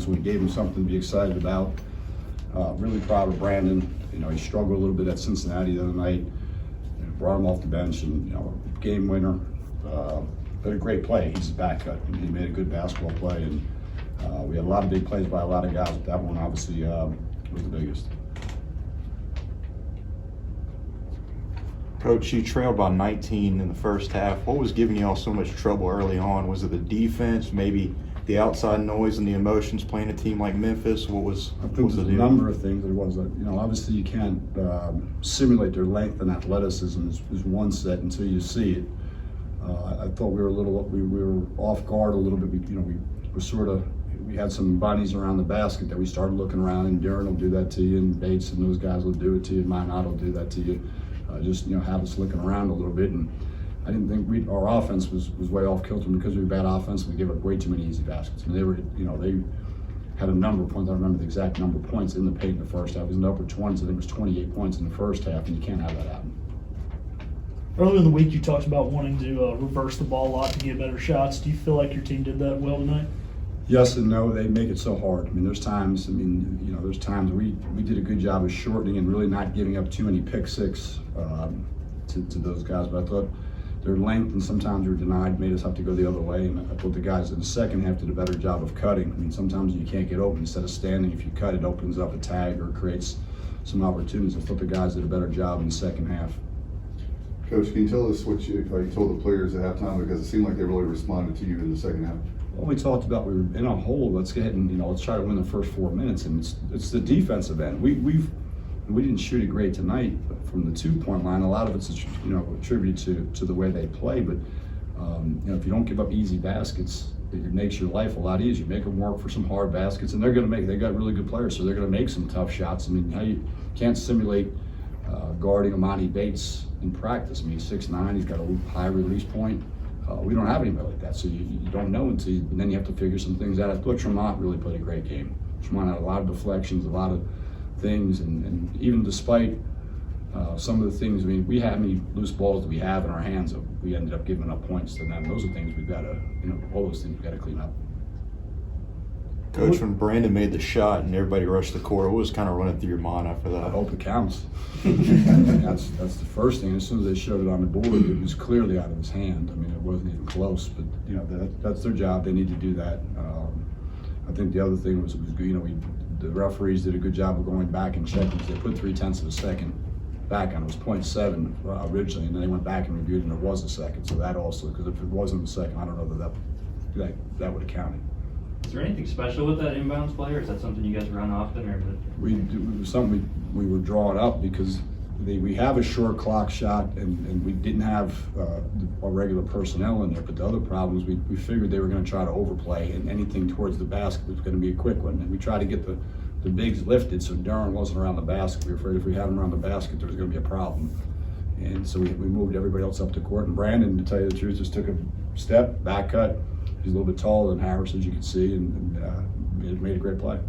offense. We gave him something to be excited about. Really proud of Brandon. You know, he struggled a little bit at Cincinnati the other night. You know, brought him off the bench and, you know, game winner. But a great play. He's a back cut. He made a good basketball play, and we had a lot of big plays by a lot of guys, but that one obviously was the biggest. Coach, you trailed by 19 in the first half. What was giving you all so much trouble early on? Was it the defense, maybe the outside noise and the emotions playing a team like Memphis? I think there's a number of things. There was, you know, obviously you can't simulate their length and athleticism is one set until you see it. I thought we were off guard a little bit. We had some bunnies around the basket that we started looking around, and Darren will do that to you, and Bates and those guys will do it to you, and Minot will do that to you. Just, you know, have us looking around a little bit, and I didn't think our offense was way off kilter because we were bad offense. We gave up way too many easy baskets. I mean, they had a number of points. I don't remember the exact number of points in the paint in the first half. It was in the upper 20s. I think it was 28 points in the first half, and you can't have that happen. Earlier in the week, you talked about wanting to reverse the ball a lot to get better shots. Do you feel like your team did that well tonight? Yes and no. They make it so hard. I mean, there's times we did a good job of shortening and really not giving up too many pick six to those guys. But I thought their length and sometimes we were denied made us have to go the other way. And I thought the guys in the second half did a better job of cutting. I mean, sometimes you can't get open. Instead of standing, if you cut, it opens up a tag or creates some opportunities. I thought the guys did a better job in the second half. Coach, can you tell us what you told the players at halftime, because it seemed like they really responded to you in the second half? Well, we talked about we were in a hole. Let's go ahead and let's try to win the first 4 minutes, and it's the defensive end. We didn't shoot it great tonight from the 2-point line. A lot of it's attributed to the way they play. But if you don't give up easy baskets, it makes your life a lot easier. Make them work for some hard baskets, and they got really good players, so they're going to make some tough shots. I mean, you can't simulate guarding Amani Bates in practice. I mean, he's 6'9", he's got a high release point. We don't have anybody like that, so you don't know and then you have to figure some things out. I thought Tremont really played a great game. Tremont had a lot of deflections, a lot of things, and even despite some of the things, I mean, we had many loose balls that we have in our hands, we ended up giving up points to them. Those are things we've got to, all those things we've got to clean up. Coach, when Brandon made the shot and everybody rushed the court, what was kind of running through your mind after that? I hope it counts. That's the first thing. As soon as they showed it on the board, it was clearly out of his hand. I mean, it wasn't even close. But that's their job. They need to do that. I think the other thing was the referees did a good job of going back and checking. They put 0.3 of a second back on it. It was 0.7 originally, and then they went back and reviewed, and it was a second. So that also, because if it wasn't a second, I don't know that would have counted. Is there anything special with that inbounds play, or is that something you guys run often? Or It was something we were drawing up because we have a short clock shot, and we didn't have our regular personnel in there. But the other problem is we figured they were going to try to overplay, and anything towards the basket was going to be a quick one. And we tried to get the bigs lifted so Darren wasn't around the basket. We were afraid if we had him around the basket, there was going to be a problem. And so we moved everybody else up the court. And Brandon, to tell you the truth, just took a step, back cut. He's a little bit taller than Harris, as you can see, and made a great play.